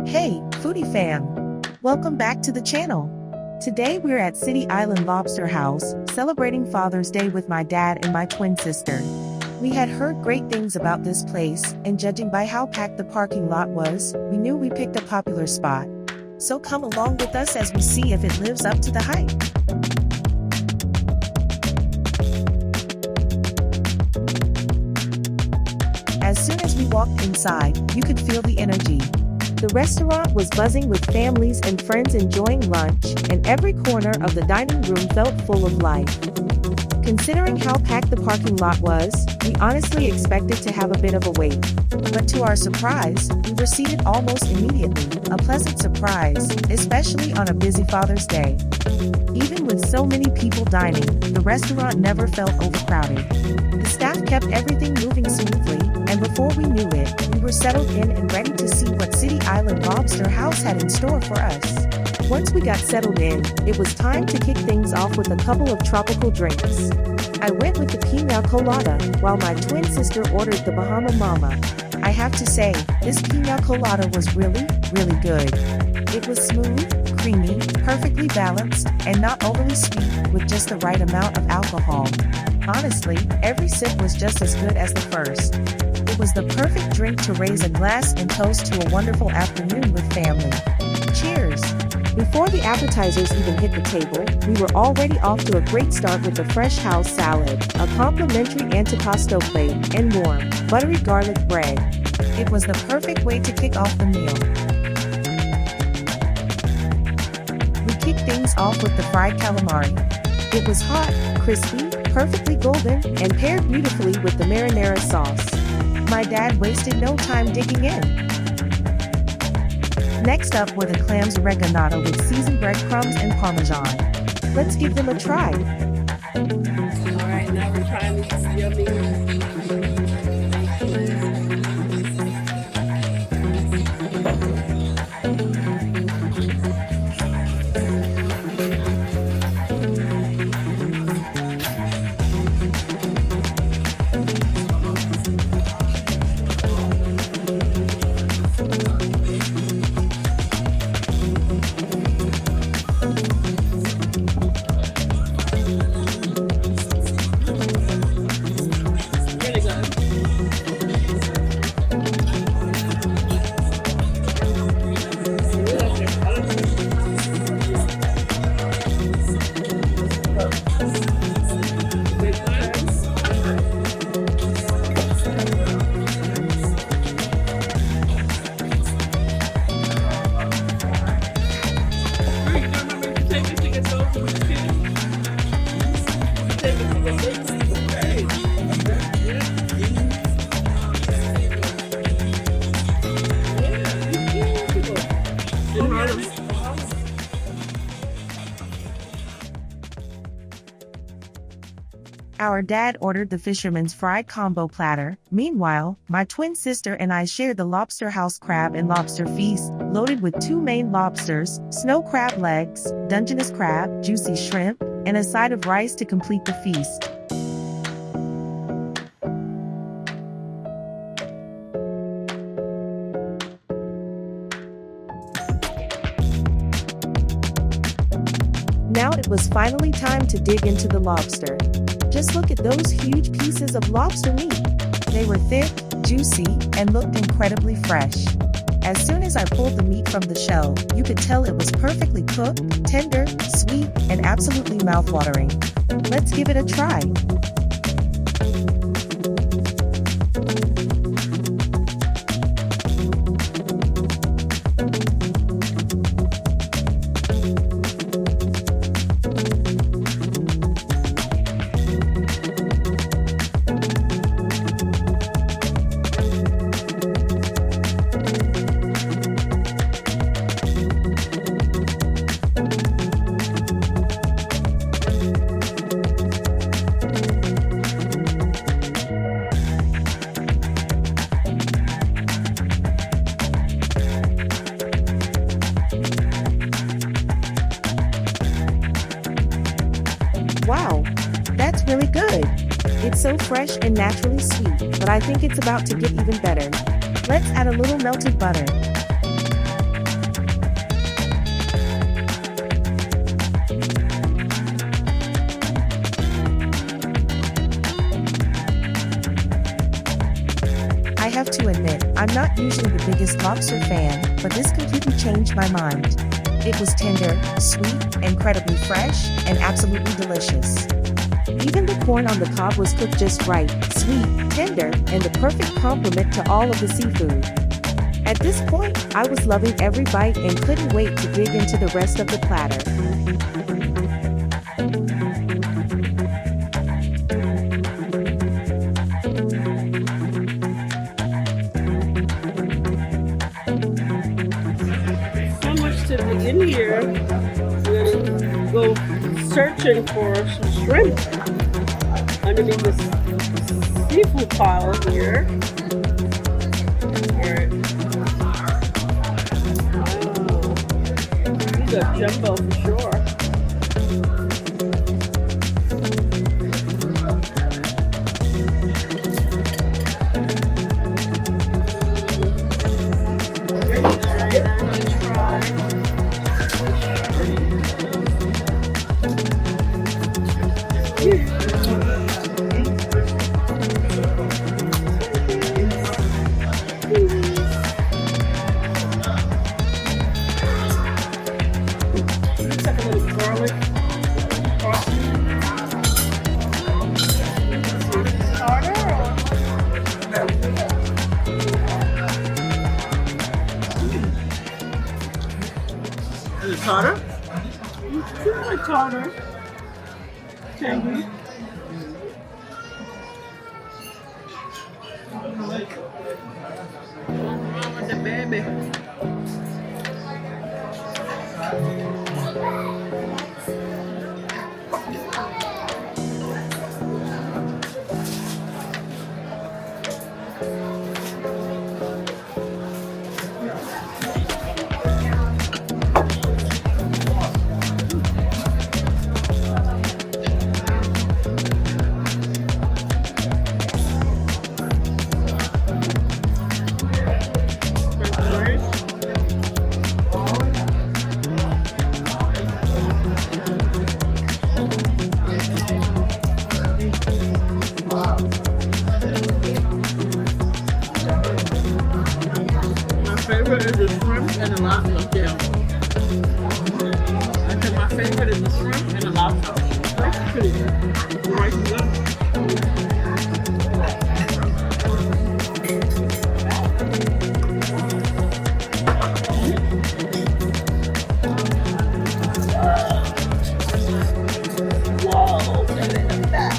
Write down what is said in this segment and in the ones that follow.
Hey, foodie fam! Welcome back to the channel. Today we're at City Island Lobster House, celebrating Father's Day with my dad and my twin sister. We had heard great things about this place, and judging by how packed the parking lot was, we knew we picked a popular spot. So come along with us as we see if it lives up to the hype. As soon as we walked inside, you could feel the energy. The restaurant was buzzing with families and friends enjoying lunch, and every corner of the dining room felt full of life. Considering how packed the parking lot was, we honestly expected to have a bit of a wait. But to our surprise, we were seated almost immediately, a pleasant surprise, especially on a busy Father's Day. Even with so many people dining, the restaurant never felt overcrowded. The staff kept everything moving smoothly, and before we knew it, we were settled in and ready to see what City Island Lobster House had in store for us. Once we got settled in, it was time to kick things off with a couple of tropical drinks. I went with the Piña Colada, while my twin sister ordered the Bahama Mama. I have to say, this Piña Colada was really good. It was smooth, creamy, perfectly balanced, and not overly sweet, with just the right amount of alcohol. Honestly, every sip was just as good as the first. It was the perfect drink to raise a glass and toast to a wonderful afternoon with family. Cheers! Before the appetizers even hit the table, we were already off to a great start with the fresh house salad, a complimentary antipasto plate, and warm, buttery garlic bread. It was the perfect way to kick off the meal. We kicked things off with the fried calamari. It was hot, crispy, perfectly golden, and paired beautifully with the marinara sauce. My dad wasted no time digging in. Next up were the clams oreganata with seasoned breadcrumbs and parmesan. Let's give them a try. Alright, now we're trying these yummy. Our dad ordered the fisherman's fried combo platter. Meanwhile, my twin sister and I shared the Lobster House crab and lobster feast, loaded with 2 Maine lobsters, snow crab legs, Dungeness crab, juicy shrimp, and a side of rice to complete the feast. Now it was finally time to dig into the lobster. Just look at those huge pieces of lobster meat. They were thick, juicy, and looked incredibly fresh. As soon as I pulled the meat from the shell, you could tell it was perfectly cooked, tender, sweet, and absolutely mouthwatering. Let's give it a try. Wow, that's really good. It's so fresh and naturally sweet, but I think it's about to get even better. Let's add a little melted butter. I'm not usually the biggest lobster fan, but this completely changed my mind. It was tender, sweet, incredibly fresh, and absolutely delicious. Even the corn on the cob was cooked just right, sweet, tender, and the perfect complement to all of the seafood. At this point, I was loving every bite and couldn't wait to dig into the rest of the platter. So much to be in here. We're gonna go searching for some shrimp underneath this seafood pile here. Alright. These are jumbo for sure. Is it tartar? It's like tartar. Tangy. With the baby. Favorite is the shrimp and the lobster tail. I think my favorite is the shrimp and the lobster. That's pretty good. Right good. Whoa, look at that.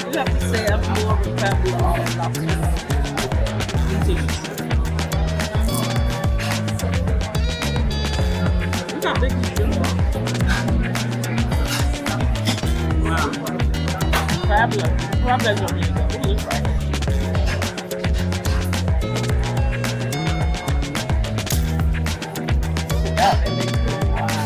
You have to say I'm more of a fan of lobster. Look how big these are. Wow. Crab legs are really good. Look at this right here. Yeah, they make good. Wow.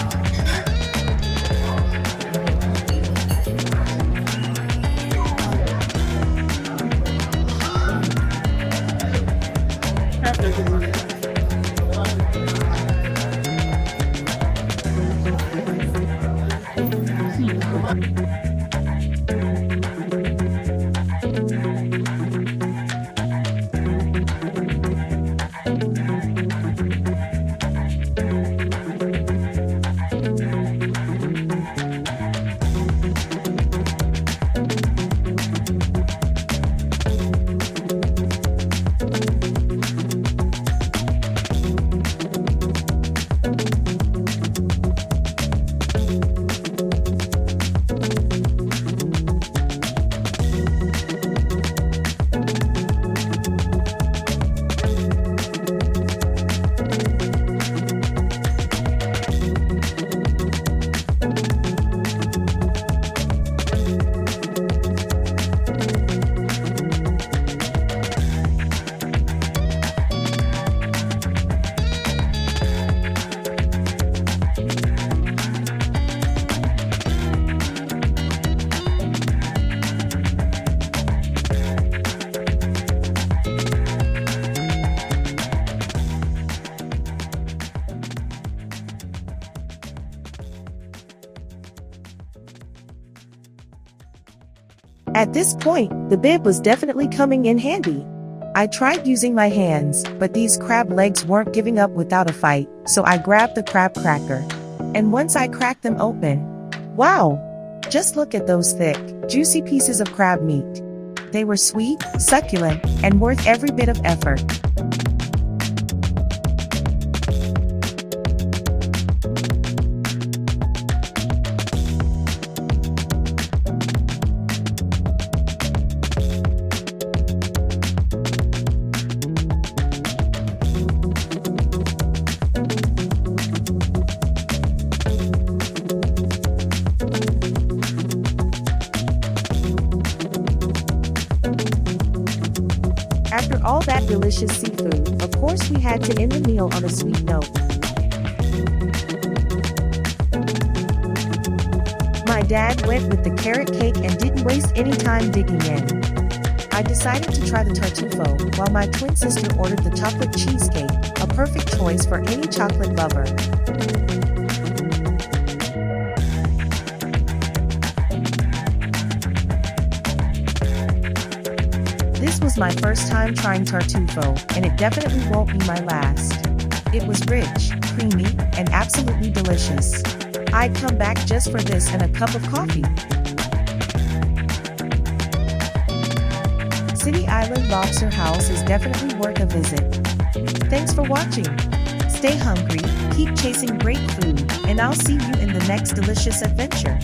At this point, the bib was definitely coming in handy. I tried using my hands, but these crab legs weren't giving up without a fight, so I grabbed the crab cracker. And once I cracked them open, wow! Just look at those thick, juicy pieces of crab meat. They were sweet, succulent, and worth every bit of effort. After all that delicious seafood, of course we had to end the meal on a sweet note. My dad went with the carrot cake and didn't waste any time digging in. I decided to try the Tartufo, while my twin sister ordered the chocolate cheesecake, a perfect choice for any chocolate lover. This was my first time trying Tartufo, and it definitely won't be my last. It was rich, creamy, and absolutely delicious. I'd come back just for this and a cup of coffee. City Island Lobster House is definitely worth a visit. Thanks for watching. Stay hungry, keep chasing great food, and I'll see you in the next delicious adventure.